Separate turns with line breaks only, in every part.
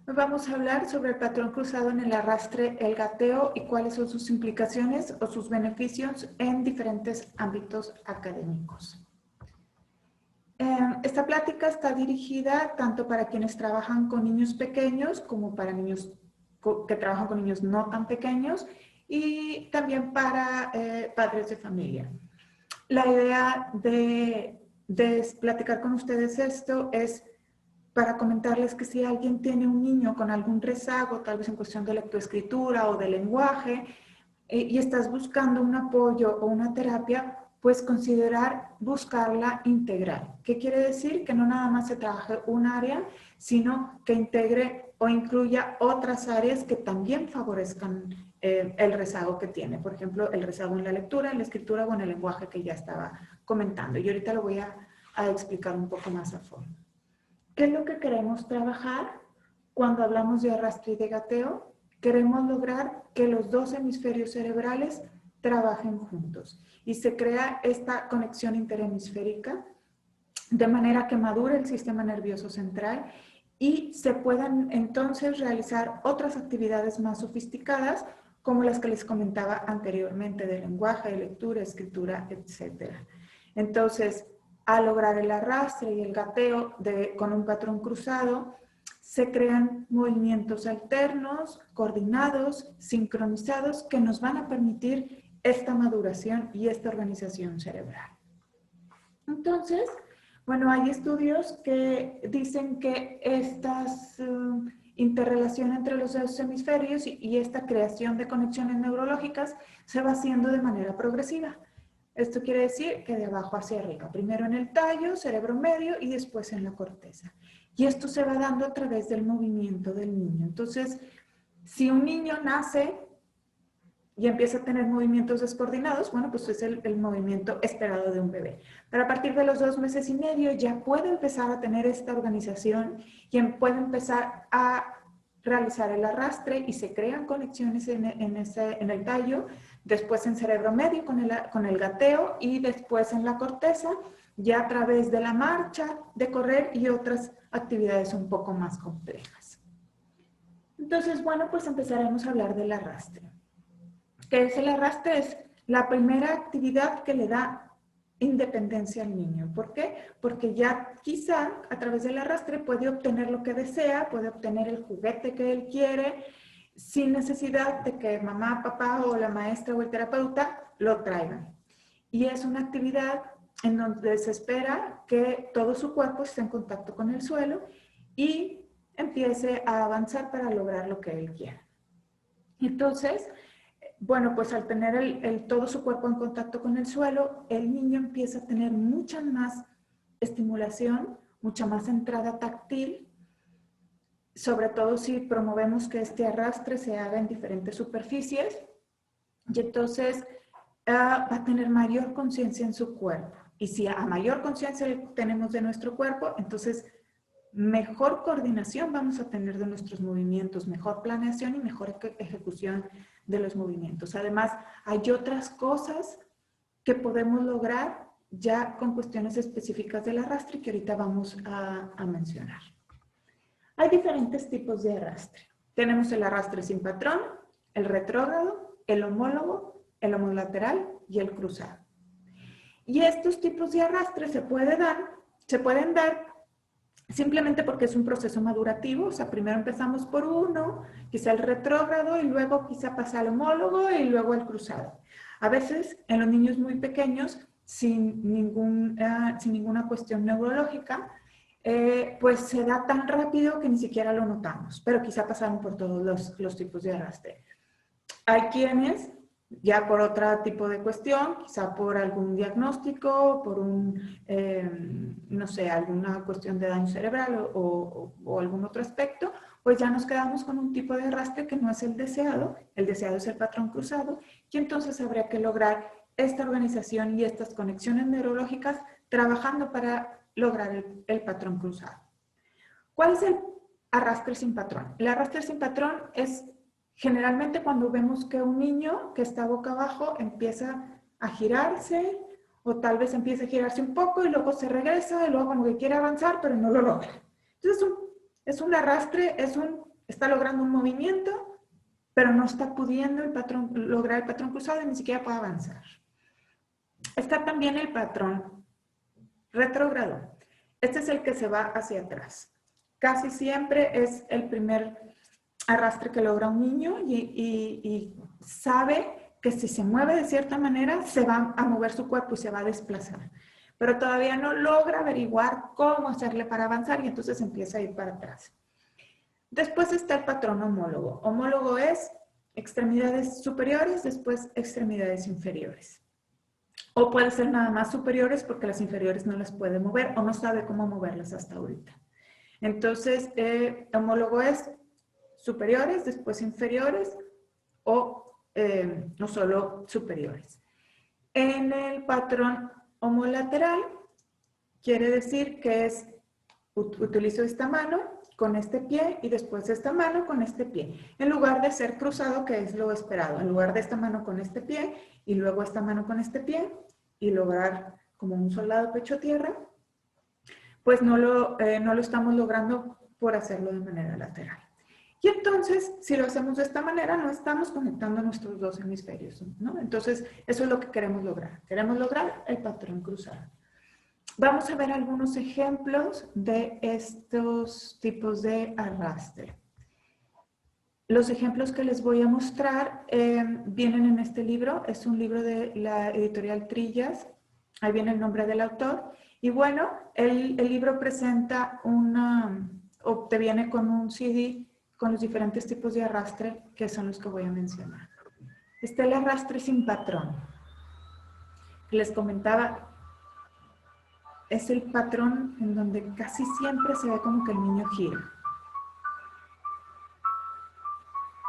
Hoy vamos a hablar sobre el patrón cruzado en el arrastre, el gateo y cuáles son sus implicaciones o sus beneficios en diferentes ámbitos académicos. Esta plática está dirigida tanto para quienes trabajan con niños pequeños como para niños que trabajan con niños no tan pequeños y también para padres de familia. La idea de platicar con ustedes esto es para comentarles que si alguien tiene un niño con algún rezago, tal vez en cuestión de lectoescritura o de lenguaje, y estás buscando un apoyo o una terapia, pues considerar buscarla integral. ¿Qué quiere decir? Que no nada más se trabaje un área, sino que integre o incluya otras áreas que también favorezcan el rezago que tiene. Por ejemplo, el rezago en la lectura, en la escritura o en el lenguaje que ya estaba comentando. Y ahorita lo voy a explicar un poco más a fondo. ¿Qué es lo que queremos trabajar cuando hablamos de arrastre y de gateo? Queremos lograr que los dos hemisferios cerebrales trabajen juntos y se crea esta conexión interhemisférica de manera que madure el sistema nervioso central y se puedan entonces realizar otras actividades más sofisticadas como las que les comentaba anteriormente de lenguaje, de lectura, escritura, etc. Entonces, al lograr el arrastre y el gateo con un patrón cruzado, se crean movimientos alternos, coordinados, sincronizados, que nos van a permitir esta maduración y esta organización cerebral. Entonces, bueno, hay estudios que dicen que estas interrelación entre los dos hemisferios y esta creación de conexiones neurológicas se va haciendo de manera progresiva. Esto quiere decir que de abajo hacia arriba, primero en el tallo, cerebro medio y después en la corteza. Y esto se va dando a través del movimiento del niño. Entonces, si un niño nace y empieza a tener movimientos descoordinados, bueno, pues es el movimiento esperado de un bebé. Pero a partir de los 2 meses y medio ya puede empezar a tener esta organización y puede empezar a realizar el arrastre y se crean conexiones en el tallo, después en cerebro medio con el gateo y después en la corteza, ya a través de la marcha, de correr y otras actividades un poco más complejas. Entonces, bueno, pues empezaremos a hablar del arrastre. ¿Qué es el arrastre? Es la primera actividad que le da independencia al niño. ¿Por qué? Porque ya quizá a través del arrastre puede obtener lo que desea, puede obtener el juguete que él quiere, sin necesidad de que mamá, papá o la maestra o el terapeuta lo traigan. Y es una actividad en donde se espera que todo su cuerpo esté en contacto con el suelo y empiece a avanzar para lograr lo que él quiera. Entonces, bueno, pues al tener todo su cuerpo en contacto con el suelo, el niño empieza a tener mucha más estimulación, mucha más entrada táctil, sobre todo si promovemos que este arrastre se haga en diferentes superficies, y entonces va a tener mayor conciencia en su cuerpo. Y si a mayor conciencia tenemos de nuestro cuerpo, entonces mejor coordinación vamos a tener de nuestros movimientos, mejor planeación y mejor ejecución de los movimientos. Además, hay otras cosas que podemos lograr ya con cuestiones específicas del arrastre que ahorita vamos a mencionar. Hay diferentes tipos de arrastre. Tenemos el arrastre sin patrón, el retrógrado, el homólogo, el homolateral y el cruzado. Y estos tipos de arrastre se pueden dar simplemente porque es un proceso madurativo, o sea, primero empezamos por uno, quizá el retrógrado y luego quizá pasa al homólogo y luego al cruzado. A veces en los niños muy pequeños, sin ninguna cuestión neurológica, pues se da tan rápido que ni siquiera lo notamos, pero quizá pasaron por todos los tipos de arrastre. Hay quienes ya por otro tipo de cuestión, quizá por algún diagnóstico, por no sé, alguna cuestión de daño cerebral o algún otro aspecto, pues ya nos quedamos con un tipo de arrastre que no es el deseado es el patrón cruzado, y entonces habría que lograr esta organización y estas conexiones neurológicas trabajando para lograr el patrón cruzado. ¿Cuál es el arrastre sin patrón? El arrastre sin patrón es generalmente cuando vemos que un niño que está boca abajo empieza a girarse o tal vez empieza a girarse un poco y luego se regresa y luego como que quiere avanzar pero no lo logra. Entonces es un arrastre, es un está logrando un movimiento, pero no está pudiendo lograr el patrón cruzado y ni siquiera puede avanzar. Está también el patrón retrógrado. Este es el que se va hacia atrás. Casi siempre es el primer arrastre que logra un niño y sabe que si se mueve de cierta manera, se va a mover su cuerpo y se va a desplazar. Pero todavía no logra averiguar cómo hacerle para avanzar y entonces empieza a ir para atrás. Después está el patrón homólogo. Homólogo es extremidades superiores, después extremidades inferiores. O puede ser nada más superiores porque las inferiores no las puede mover o no sabe cómo moverlas hasta ahorita. Entonces, homólogo es superiores, después inferiores o no solo superiores. En el patrón homolateral quiere decir que es, utilizo esta mano con este pie y después esta mano con este pie. En lugar de ser cruzado, que es lo esperado. En lugar de esta mano con este pie y luego esta mano con este pie y lograr como un soldado pecho tierra, pues no lo estamos logrando por hacerlo de manera lateral. Y entonces, si lo hacemos de esta manera, no estamos conectando nuestros dos hemisferios, ¿no? Entonces, eso es lo que queremos lograr. Queremos lograr el patrón cruzado. Vamos a ver algunos ejemplos de estos tipos de arrastre. Los ejemplos que les voy a mostrar vienen en este libro. Es un libro de la editorial Trillas. Ahí viene el nombre del autor. Y bueno, el libro presenta o te viene con un CD con los diferentes tipos de arrastre que son los que voy a mencionar. Está el arrastre sin patrón. Les comentaba, es el patrón en donde casi siempre se ve como que el niño gira.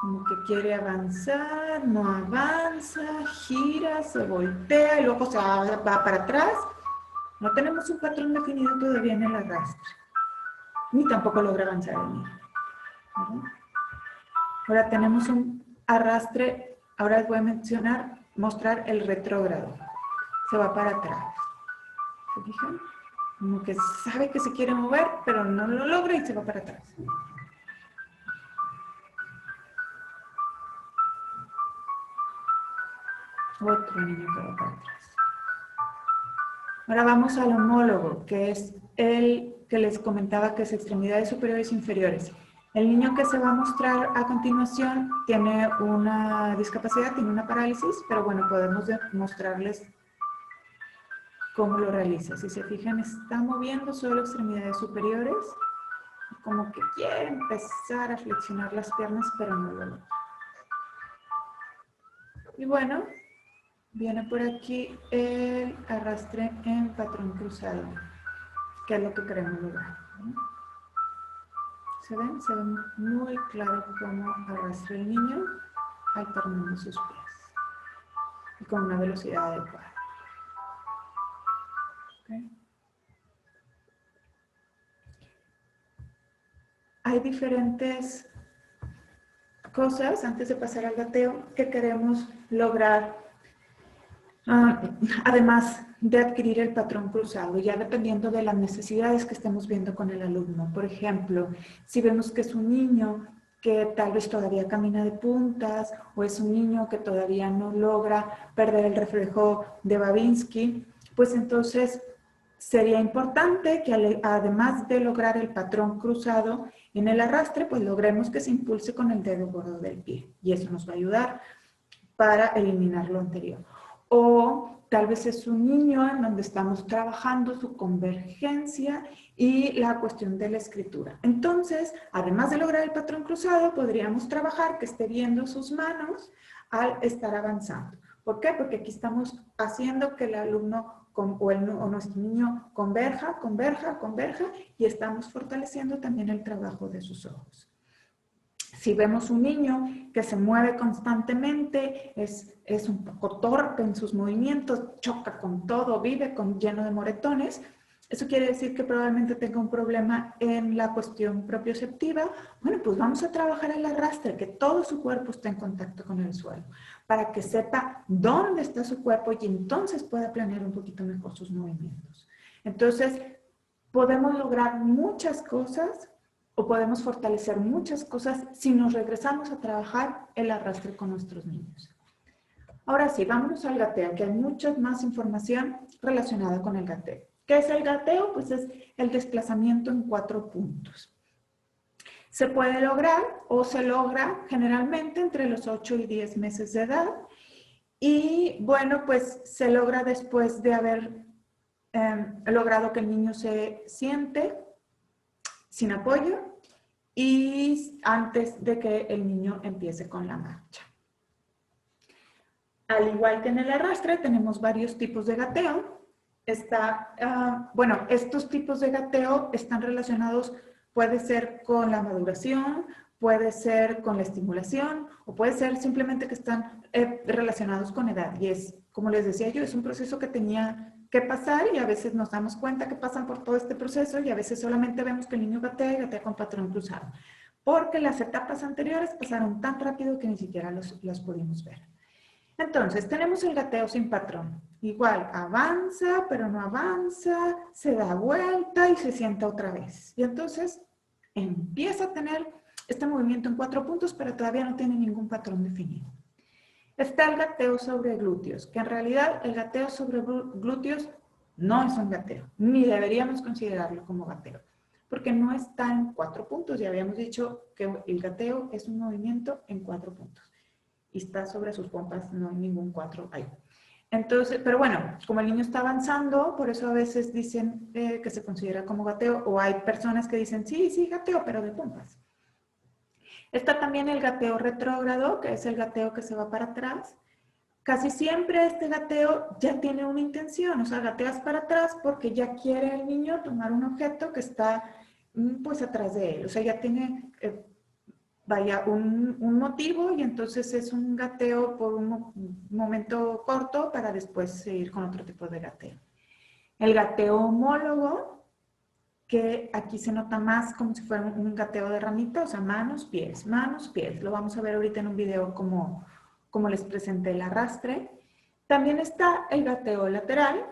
Como que quiere avanzar, no avanza, gira, se voltea y luego se va para atrás. No tenemos un patrón definido todavía en el arrastre. Ni tampoco logra avanzar el niño. ¿Verdad? Ahora tenemos un arrastre, ahora les voy a mostrar el retrógrado. Se va para atrás. ¿Se fijan? Como que sabe que se quiere mover, pero no lo logra y se va para atrás. Otro niño que va para atrás. Ahora vamos al homólogo, que es el que les comentaba que es extremidades superiores e inferiores. El niño que se va a mostrar a continuación tiene una discapacidad, tiene una parálisis, pero bueno, podemos mostrarles cómo lo realiza. Si se fijan, está moviendo solo extremidades superiores, como que quiere empezar a flexionar las piernas, pero no lo logra. Y bueno, viene por aquí el arrastre en patrón cruzado, que es lo que queremos lograr, ¿no? ¿Se ven? Se ve muy claro cómo arrastra el niño alternando sus pies y con una velocidad adecuada. ¿Okay? Hay diferentes cosas, antes de pasar al gateo, que queremos lograr, además de adquirir el patrón cruzado, ya dependiendo de las necesidades que estemos viendo con el alumno. Por ejemplo, si vemos que es un niño que tal vez todavía camina de puntas o es un niño que todavía no logra perder el reflejo de Babinski, pues entonces sería importante que además de lograr el patrón cruzado en el arrastre, pues logremos que se impulse con el dedo gordo del pie y eso nos va a ayudar para eliminar lo anterior. O tal vez es un niño en donde estamos trabajando su convergencia y la cuestión de la escritura. Entonces, además de lograr el patrón cruzado, podríamos trabajar que esté viendo sus manos al estar avanzando. ¿Por qué? Porque aquí estamos haciendo que el alumno o nuestro niño converja y estamos fortaleciendo también el trabajo de sus ojos. Si vemos un niño que se mueve constantemente, es un poco torpe en sus movimientos, choca con todo, vive lleno de moretones, eso quiere decir que probablemente tenga un problema en la cuestión propioceptiva. Bueno, pues vamos a trabajar el arrastre, que todo su cuerpo esté en contacto con el suelo, para que sepa dónde está su cuerpo y entonces pueda planear un poquito mejor sus movimientos. Entonces, podemos lograr muchas cosas o podemos fortalecer muchas cosas si nos regresamos a trabajar el arrastre con nuestros niños. Ahora sí, vámonos al gateo, que hay mucha más información relacionada con el gateo. ¿Qué es el gateo? Pues es el desplazamiento en 4 puntos. Se puede lograr o se logra generalmente entre los 8 y 10 meses de edad. Y bueno, pues se logra después de haber logrado que el niño se siente sin apoyo y antes de que el niño empiece con la marcha. Al igual que en el arrastre, tenemos varios tipos de gateo. Bueno, estos tipos de gateo están relacionados, puede ser con la maduración, puede ser con la estimulación o puede ser simplemente que están relacionados con edad. Y es, como les decía yo, es un proceso que tenía que pasar y a veces nos damos cuenta que pasan por todo este proceso y a veces solamente vemos que el niño gatea y gatea con patrón cruzado. Porque las etapas anteriores pasaron tan rápido que ni siquiera los pudimos ver. Entonces, tenemos el gateo sin patrón. Igual, avanza, pero no avanza, se da vuelta y se sienta otra vez. Y entonces empieza a tener este movimiento en 4 puntos, pero todavía no tiene ningún patrón definido. Está el gateo sobre glúteos, que en realidad el gateo sobre glúteos no es un gateo, ni deberíamos considerarlo como gateo, porque no está en 4 puntos. Ya habíamos dicho que el gateo es un movimiento en 4 puntos. Y está sobre sus pompas, no hay ningún 4 ahí. Entonces, pero bueno, como el niño está avanzando, por eso a veces dicen que se considera como gateo, o hay personas que dicen, sí, sí, gateo, pero de pompas. Está también el gateo retrógrado, que es el gateo que se va para atrás. Casi siempre este gateo ya tiene una intención, o sea, gateas para atrás porque ya quiere el niño tomar un objeto que está pues atrás de él, o sea, ya tiene vaya, un motivo y entonces es un gateo por un momento corto para después seguir con otro tipo de gateo. El gateo homólogo, que aquí se nota más como si fuera un gateo de ramita, o sea, manos, pies, manos, pies. Lo vamos a ver ahorita en un video como les presenté el arrastre. También está el gateo lateral,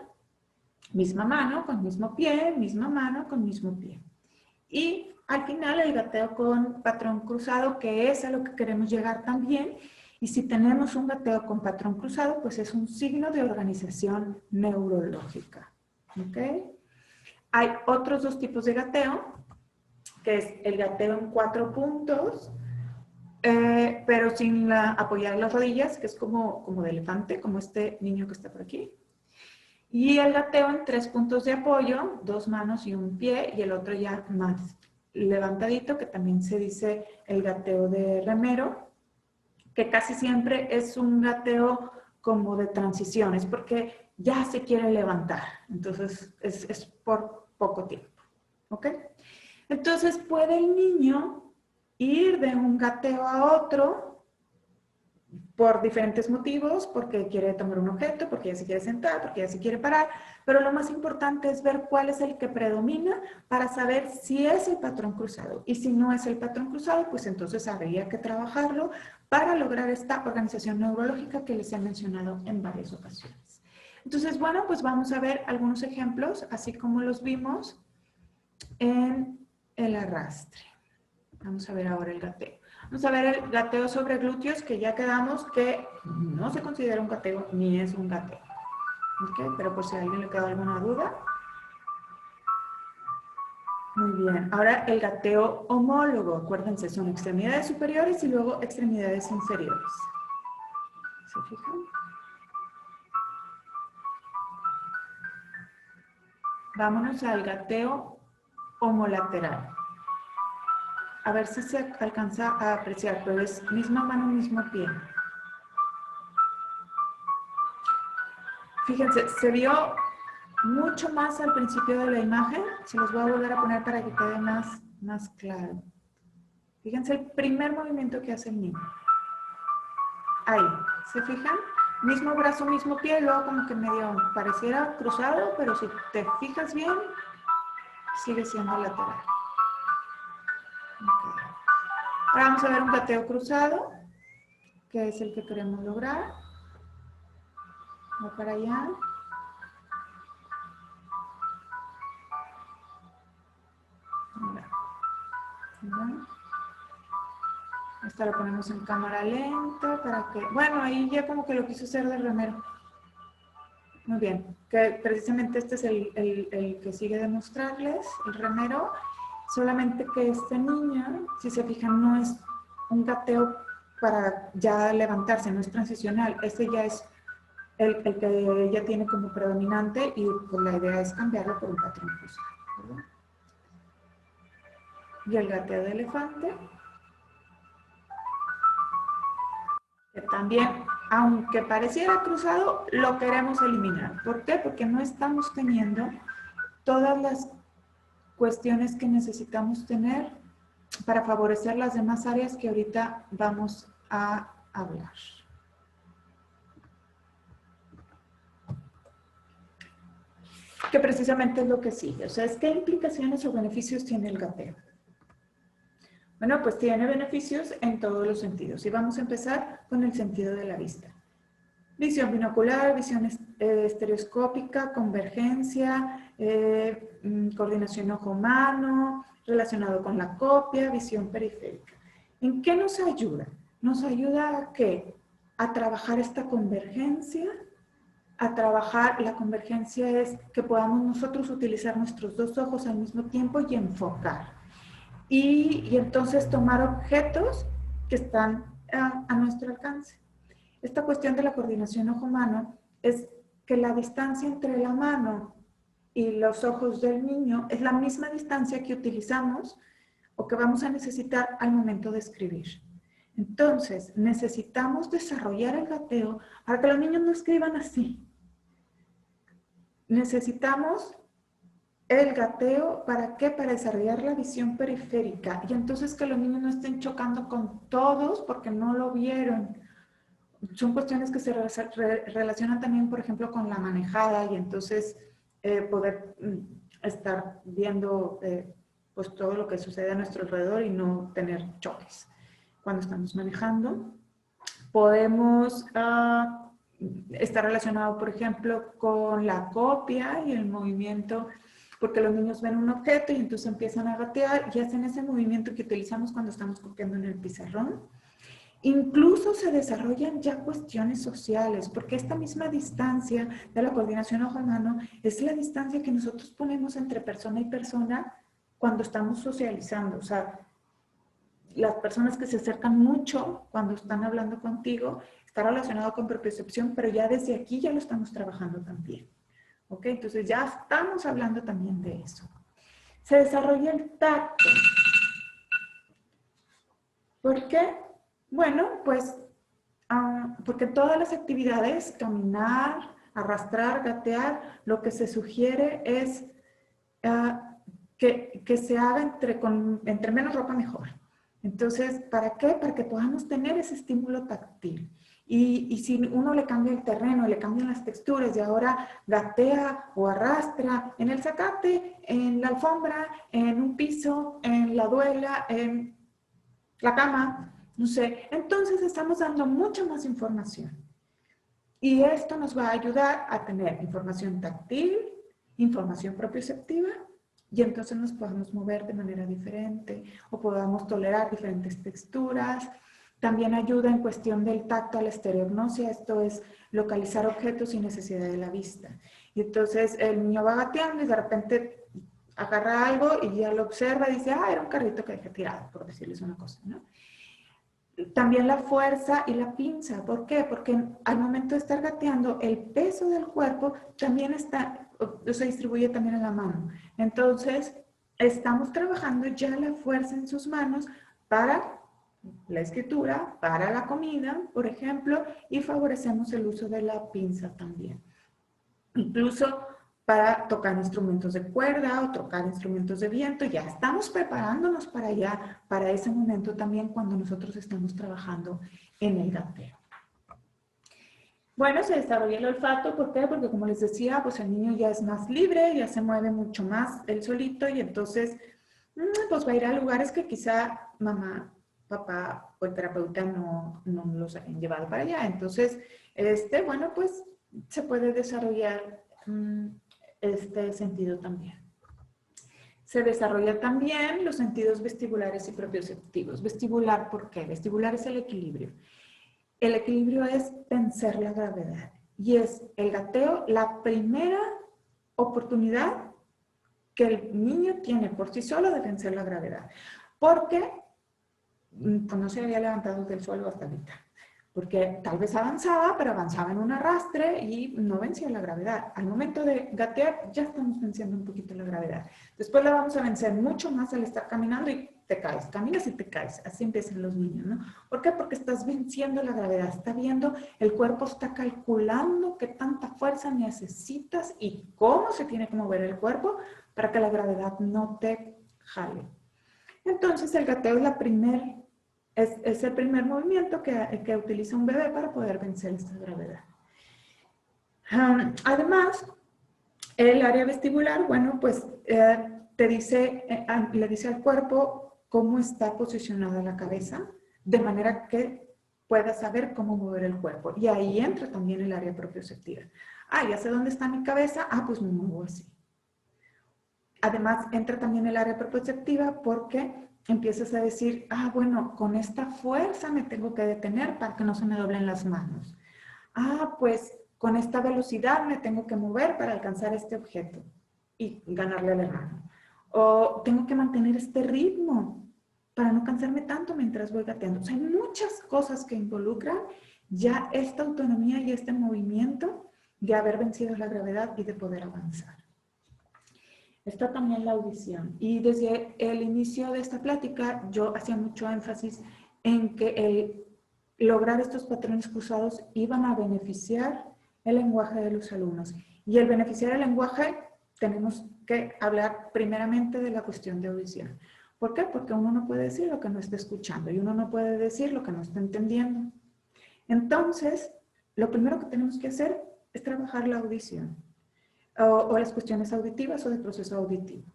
misma mano con mismo pie, misma mano con mismo pie. Y al final el gateo con patrón cruzado, que es a lo que queremos llegar también. Y si tenemos un gateo con patrón cruzado, pues es un signo de organización neurológica. ¿Ok? Hay otros 2 tipos de gateo, que es el gateo en 4 puntos, pero sin apoyar las rodillas, que es como de elefante, como este niño que está por aquí. Y el gateo en 3 puntos de apoyo, 2 manos y un pie, y el otro ya más levantadito, que también se dice el gateo de remero, que casi siempre es un gateo como de transiciones, porque ya se quiere levantar, entonces es por poco tiempo, ¿ok? Entonces puede el niño ir de un gateo a otro por diferentes motivos, porque quiere tomar un objeto, porque ya se quiere sentar, porque ya se quiere parar, pero lo más importante es ver cuál es el que predomina para saber si es el patrón cruzado. Y si no es el patrón cruzado, pues entonces habría que trabajarlo para lograr esta organización neurológica que les he mencionado en varias ocasiones. Entonces, bueno, pues vamos a ver algunos ejemplos, así como los vimos en el arrastre. Vamos a ver ahora el gateo. Vamos a ver el gateo sobre glúteos, que ya quedamos que no se considera un gateo ni es un gateo. ¿Okay? Pero por si a alguien le queda alguna duda. Muy bien. Ahora el gateo homólogo. Acuérdense, son extremidades superiores y luego extremidades inferiores. ¿Se fijan? Vámonos al gateo homolateral. A ver si se alcanza a apreciar, pero es misma mano, mismo pie. Fíjense, se vio mucho más al principio de la imagen. Se los voy a volver a poner para que quede más claro. Fíjense el primer movimiento que hace el niño. Ahí, ¿se fijan? Mismo brazo, mismo pie, luego como que medio pareciera cruzado, pero si te fijas bien, sigue siendo lateral. Okay. Ahora vamos a ver un gateo cruzado, que es el que queremos lograr. Va para allá. Esta la ponemos en cámara lenta para que... Bueno, ahí ya como que lo quiso hacer del remero. Muy bien, que precisamente este es el que sigue de mostrarles, el remero. Solamente que este niño, si se fijan, no es un gateo para ya levantarse, no es transicional. Este ya es el que ella tiene como predominante y pues la idea es cambiarlo por un patrón cruzado, ¿verdad? Y el gateo de elefante, que también, aunque pareciera cruzado, lo queremos eliminar. ¿Por qué? Porque no estamos teniendo todas las cuestiones que necesitamos tener para favorecer las demás áreas que ahorita vamos a hablar. Que precisamente es lo que sigue. O sea, ¿qué implicaciones o beneficios tiene el gateo? Bueno, pues tiene beneficios en todos los sentidos. Y vamos a empezar con el sentido de la vista. Visión binocular, visión estereoscópica, convergencia, coordinación ojo-mano, relacionado con la copia, visión periférica. ¿En qué nos ayuda? Nos ayuda a ¿qué? A trabajar esta convergencia, a trabajar, la convergencia es que podamos nosotros utilizar nuestros dos ojos al mismo tiempo y enfocar. Y entonces tomar objetos que están a nuestro alcance. Esta cuestión de la coordinación ojo-mano es que la distancia entre la mano y los ojos del niño es la misma distancia que utilizamos o que vamos a necesitar al momento de escribir. Entonces, necesitamos desarrollar el gateo para que los niños no escriban así. Necesitamos el gateo, ¿para qué? Para desarrollar la visión periférica y entonces que los niños no estén chocando con todos porque no lo vieron. Son cuestiones que se relacionan también, por ejemplo, con la manejada y entonces poder estar viendo pues todo lo que sucede a nuestro alrededor y no tener choques cuando estamos manejando. Podemos estar relacionado, por ejemplo, con la copia y el movimiento, porque los niños ven un objeto y entonces empiezan a gatear y hacen ese movimiento que utilizamos cuando estamos copiando en el pizarrón. Incluso se desarrollan ya cuestiones sociales, porque esta misma distancia de la coordinación ojo-mano es la distancia que nosotros ponemos entre persona y persona cuando estamos socializando. O sea, las personas que se acercan mucho cuando están hablando contigo está relacionado con propiocepción, pero ya desde aquí ya lo estamos trabajando también. ¿Ok? Entonces ya estamos hablando también de eso. Se desarrolla el tacto. ¿Por qué? Bueno, pues porque todas las actividades, caminar, arrastrar, gatear, lo que se sugiere es que se haga entre menos ropa mejor. Entonces, ¿para qué? Para que podamos tener ese estímulo táctil. Y si uno le cambia el terreno, le cambian las texturas y ahora gatea o arrastra en el zacate, en la alfombra, en un piso, en la duela, en la cama, no sé. Entonces estamos dando mucha más información. Y esto nos va a ayudar a tener información táctil, información propioceptiva, y entonces nos podamos mover de manera diferente o podamos tolerar diferentes texturas. También ayuda en cuestión del tacto a la estereognosia, esto es localizar objetos sin necesidad de la vista. Y entonces el niño va gateando y de repente agarra algo y ya lo observa y dice, era un carrito que dejé tirado, por decirles una cosa, ¿no? También la fuerza y la pinza. ¿Por qué? Porque al momento de estar gateando, el peso del cuerpo también se distribuye también en la mano. Entonces, estamos trabajando ya la fuerza en sus manos para la escritura, para la comida, por ejemplo, y favorecemos el uso de la pinza también. Incluso para tocar instrumentos de cuerda o tocar instrumentos de viento. Ya estamos preparándonos para allá, para ese momento también cuando nosotros estamos trabajando en el gateo. Bueno, se desarrolla el olfato, ¿por qué? Porque como les decía, pues el niño ya es más libre, ya se mueve mucho más él solito y entonces pues va a ir a lugares que quizá mamá, papá o el terapeuta no los hayan llevado para allá. Entonces, bueno, pues se puede desarrollar este sentido también. se desarrolla también los sentidos vestibulares y propioceptivos. Vestibular, ¿por qué? Vestibular es el equilibrio. El equilibrio es vencer la gravedad. Y es el gateo la primera oportunidad que el niño tiene por sí solo de vencer la gravedad. Porque pues, no se había levantado del suelo hasta ahorita. Porque tal vez avanzaba, pero avanzaba en un arrastre y no vencía la gravedad. Al momento de gatear ya estamos venciendo un poquito la gravedad. Después la vamos a vencer mucho más al estar caminando y te caes. Caminas y te caes. Así empiezan los niños, ¿no? ¿Por qué? Porque estás venciendo la gravedad. Está viendo, el cuerpo está calculando qué tanta fuerza necesitas y cómo se tiene que mover el cuerpo para que la gravedad no te jale. Entonces el gateo es el primer movimiento que utiliza un bebé para poder vencer esta gravedad. Además, el área vestibular, bueno, pues le dice al cuerpo cómo está posicionada la cabeza, de manera que pueda saber cómo mover el cuerpo. Y ahí entra también el área propioceptiva. Ah, ya sé dónde está mi cabeza, pues me muevo así. Además, entra también el área propioceptiva porque empiezas a decir, bueno, con esta fuerza me tengo que detener para que no se me doblen las manos. Pues con esta velocidad me tengo que mover para alcanzar este objeto y ganarle al hermano. O tengo que mantener este ritmo para no cansarme tanto mientras voy gateando. O sea, hay muchas cosas que involucran ya esta autonomía y este movimiento de haber vencido la gravedad y de poder avanzar. Está también la audición. Y desde el inicio de esta plática yo hacía mucho énfasis en que el lograr estos patrones cruzados iban a beneficiar el lenguaje de los alumnos. Y el beneficiar el lenguaje tenemos que hablar primeramente de la cuestión de audición. ¿Por qué? Porque uno no puede decir lo que no está escuchando y uno no puede decir lo que no está entendiendo. Entonces, lo primero que tenemos que hacer es trabajar la audición. O las cuestiones auditivas o de proceso auditivo.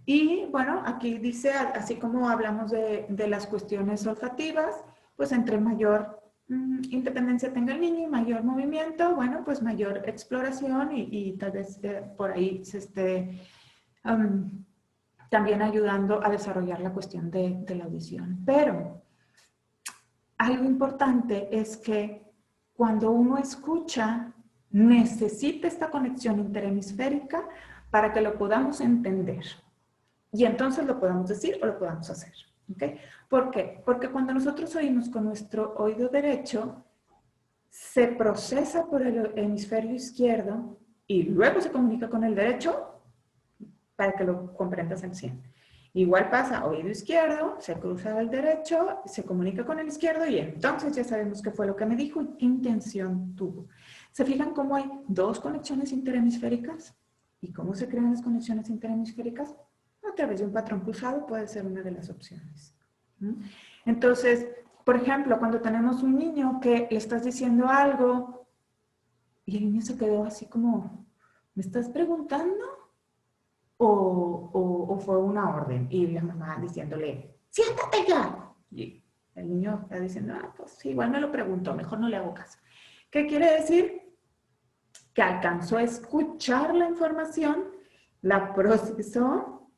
Y bueno, aquí dice, así como hablamos de las cuestiones olfativas, pues entre mayor independencia tenga el niño y mayor movimiento, bueno, pues mayor exploración y tal vez por ahí se esté también ayudando a desarrollar la cuestión de la audición. Pero algo importante es que cuando uno escucha, necesita esta conexión interhemisférica para que lo podamos entender. Y entonces lo podamos decir o lo podamos hacer. ¿Okay? ¿Por qué? Porque cuando nosotros oímos con nuestro oído derecho, se procesa por el hemisferio izquierdo y luego se comunica con el derecho para que lo comprendas al 100. Igual pasa, oído izquierdo, se cruza al derecho, se comunica con el izquierdo y entonces ya sabemos qué fue lo que me dijo y qué intención tuvo. ¿Se fijan cómo hay dos conexiones interhemisféricas? ¿Y cómo se crean las conexiones interhemisféricas? A través de un patrón cruzado puede ser una de las opciones. Entonces, por ejemplo, cuando tenemos un niño que le estás diciendo algo y el niño se quedó así como, ¿me estás preguntando? O fue una orden y la mamá diciéndole, siéntate ya. Y el niño está diciendo, pues igual me lo preguntó, mejor no le hago caso. ¿Qué quiere decir? Que alcanzó a escuchar la información, la procesó,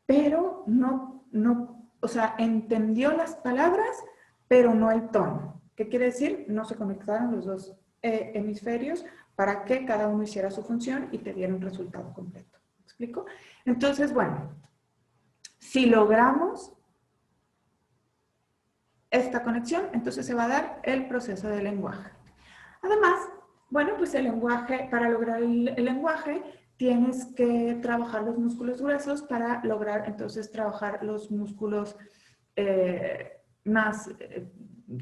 pero o sea, entendió las palabras, pero no el tono. ¿Qué quiere decir? No se conectaron los dos hemisferios para que cada uno hiciera su función y te diera un resultado completo. ¿Me explico? Entonces, bueno, si logramos esta conexión, entonces se va a dar el proceso del lenguaje. Además, bueno, pues el lenguaje, para lograr el lenguaje, tienes que trabajar los músculos gruesos para lograr entonces trabajar los músculos más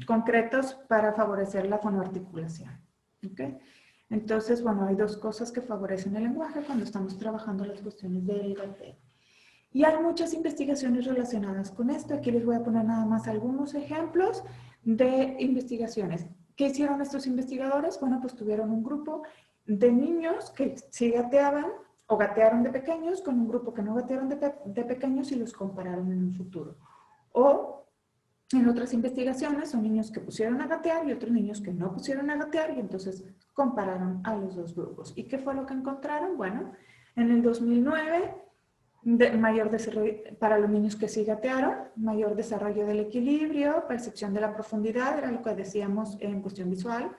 concretos para favorecer la fonoarticulación. ¿Okay? Entonces, bueno, hay dos cosas que favorecen el lenguaje cuando estamos trabajando las cuestiones del gateo. Y hay muchas investigaciones relacionadas con esto. Aquí les voy a poner nada más algunos ejemplos de investigaciones. ¿Qué hicieron estos investigadores? Bueno, pues tuvieron un grupo de niños que sí gateaban o gatearon de pequeños con un grupo que no gatearon de pequeños y los compararon en un futuro. O en otras investigaciones son niños que pusieron a gatear y otros niños que no pusieron a gatear y entonces compararon a los dos grupos. ¿Y qué fue lo que encontraron? Bueno, en el 2009 Mayor desarrollo para los niños que sí gatearon, mayor desarrollo del equilibrio, percepción de la profundidad, era lo que decíamos en cuestión visual,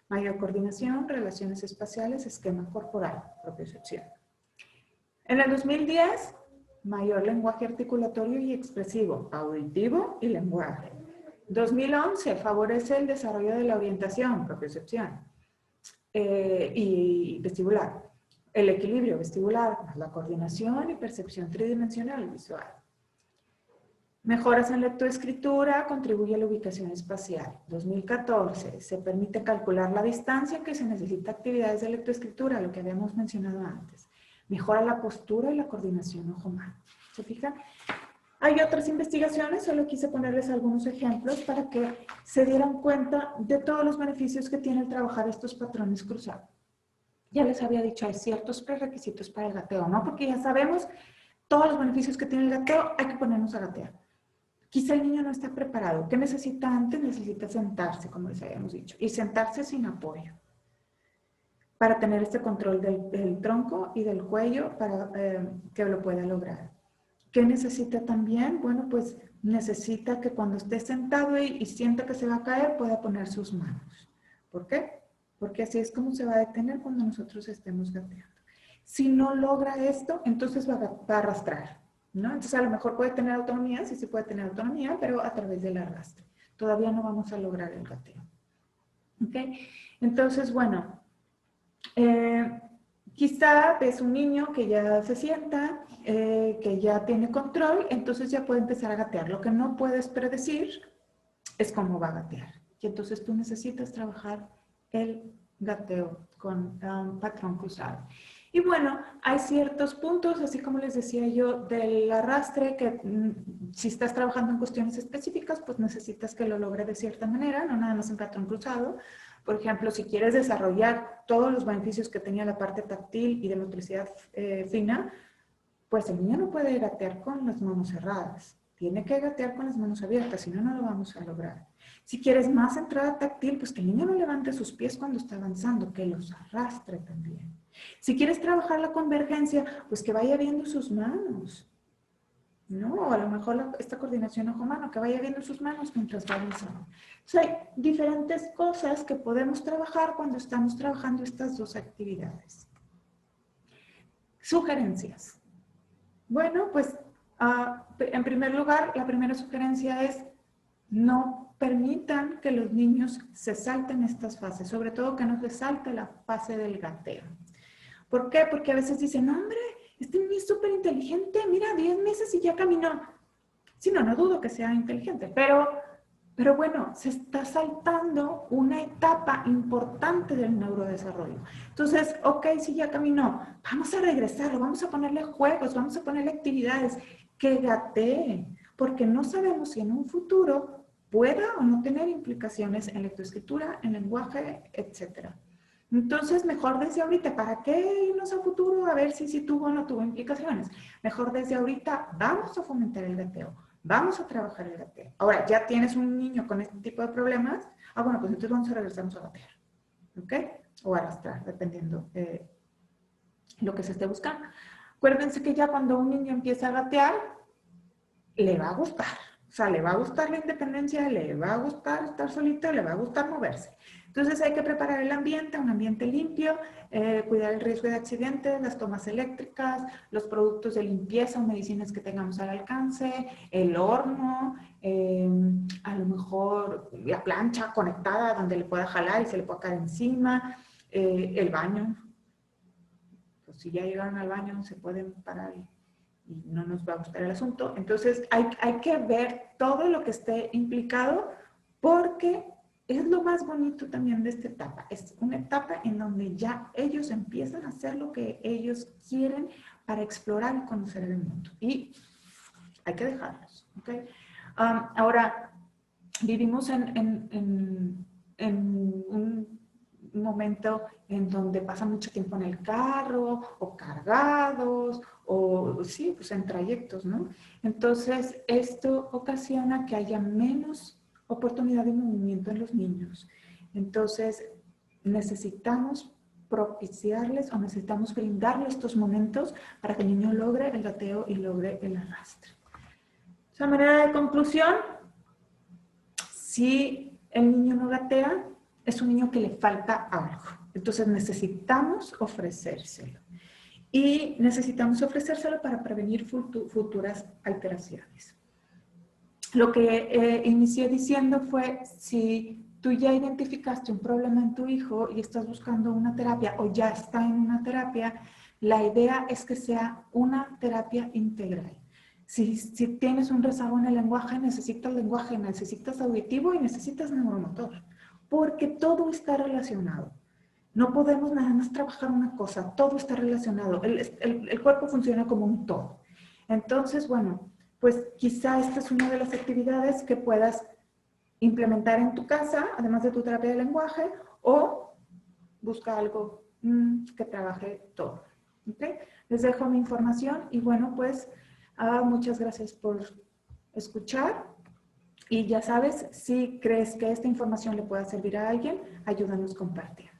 mayor coordinación, relaciones espaciales, esquema corporal, propiocepción. En el 2010, mayor lenguaje articulatorio y expresivo, auditivo y lenguaje. 2011, favorece el desarrollo de la orientación, propiocepción y vestibular. El equilibrio vestibular, la coordinación y percepción tridimensional visual. Mejoras en lectoescritura, contribuye a la ubicación espacial. 2014, se permite calcular la distancia que se necesita actividades de lectoescritura, lo que habíamos mencionado antes. Mejora la postura y la coordinación ojo-mano. ¿Se fijan? Hay otras investigaciones, solo quise ponerles algunos ejemplos para que se dieran cuenta de todos los beneficios que tiene el trabajar estos patrones cruzados. Ya les había dicho, hay ciertos prerequisitos para el gateo, ¿no? Porque ya sabemos todos los beneficios que tiene el gateo, hay que ponernos a gatear. Quizá el niño no está preparado. ¿Qué necesita antes? Necesita sentarse, como les habíamos dicho, y sentarse sin apoyo para tener este control del tronco y del cuello para que lo pueda lograr. ¿Qué necesita también? Bueno, pues necesita que cuando esté sentado y sienta que se va a caer, pueda poner sus manos. ¿Por qué? Porque así es como se va a detener cuando nosotros estemos gateando. Si no logra esto, entonces va a arrastrar, ¿no? Entonces a lo mejor puede tener autonomía, sí puede tener autonomía, pero a través del arrastre. Todavía no vamos a lograr el gateo. ¿Ok? Entonces, bueno, quizá ves un niño que ya se sienta, que ya tiene control, entonces ya puede empezar a gatear. Lo que no puedes predecir es cómo va a gatear. Y entonces tú necesitas trabajar el gateo con un patrón cruzado. Y bueno, hay ciertos puntos, así como les decía yo, del arrastre, que si estás trabajando en cuestiones específicas, pues necesitas que lo logre de cierta manera, no nada más en patrón cruzado. Por ejemplo, si quieres desarrollar todos los beneficios que tenía la parte táctil y de motricidad fina, pues el niño no puede gatear con las manos cerradas. Tiene que gatear con las manos abiertas, si no, no lo vamos a lograr. Si quieres más entrada táctil, pues que el niño no levante sus pies cuando está avanzando, que los arrastre también. Si quieres trabajar la convergencia, pues que vaya viendo sus manos, ¿no? O a lo mejor esta coordinación ojo-mano, que vaya viendo sus manos mientras va avanzando. O sea, hay diferentes cosas que podemos trabajar cuando estamos trabajando estas dos actividades. Sugerencias. Bueno, pues en primer lugar, la primera sugerencia es no permitan que los niños se salten estas fases, sobre todo que no se salte la fase del gateo. ¿Por qué? Porque a veces dicen, hombre, este niño es súper inteligente, mira, 10 meses y ya caminó. Sí, no dudo que sea inteligente, pero bueno, se está saltando una etapa importante del neurodesarrollo. Entonces, ok, si ya caminó, vamos a regresarlo, vamos a ponerle juegos, vamos a ponerle actividades que gatee, porque no sabemos si en un futuro pueda o no tener implicaciones en lectoescritura, en lenguaje, etc. Entonces, mejor desde ahorita, ¿para qué irnos a futuro a ver si tuvo o no tuvo implicaciones? Mejor desde ahorita vamos a fomentar el gateo. Vamos a trabajar el gateo. Ahora, ya tienes un niño con este tipo de problemas. Bueno, pues entonces vamos a regresarnos a gatear. ¿Ok? O arrastrar, dependiendo lo que se esté buscando. Acuérdense que ya cuando un niño empieza a gatear, le va a gustar. O sea, le va a gustar la independencia, le va a gustar estar solito, le va a gustar moverse. Entonces hay que preparar el ambiente, un ambiente limpio, cuidar el riesgo de accidentes, las tomas eléctricas, los productos de limpieza o medicinas que tengamos al alcance, el horno, a lo mejor la plancha conectada donde le pueda jalar y se le pueda caer encima, el baño. Pues si ya llegaron al baño se pueden parar y no nos va a gustar el asunto. Entonces hay que ver todo lo que esté implicado porque es lo más bonito también de esta etapa. Es una etapa en donde ya ellos empiezan a hacer lo que ellos quieren para explorar y conocer el mundo. Y hay que dejarlos. ¿Okay? Ahora, vivimos en un momento en donde pasan mucho tiempo en el carro o cargados o sí, pues en trayectos, ¿no? Entonces, esto ocasiona que haya menos oportunidad de movimiento en los niños. Entonces, necesitamos propiciarles o necesitamos brindarles estos momentos para que el niño logre el gateo y logre el arrastre. De manera de conclusión, si el niño no gatea, es un niño que le falta algo. Entonces necesitamos ofrecérselo. Y necesitamos ofrecérselo para prevenir futuras alteraciones. Lo que inicié diciendo fue, si tú ya identificaste un problema en tu hijo y estás buscando una terapia o ya está en una terapia, la idea es que sea una terapia integral. Si tienes un rezago en el lenguaje, necesitas auditivo y necesitas neuromotor, porque todo está relacionado. No podemos nada más trabajar una cosa, todo está relacionado. El cuerpo funciona como un todo. Entonces, bueno, pues quizá esta es una de las actividades que puedas implementar en tu casa, además de tu terapia de lenguaje, o busca algo que trabaje todo. ¿Okay? Les dejo mi información y bueno, pues muchas gracias por escuchar. Y ya sabes, si crees que esta información le pueda servir a alguien, ayúdanos compartiendo.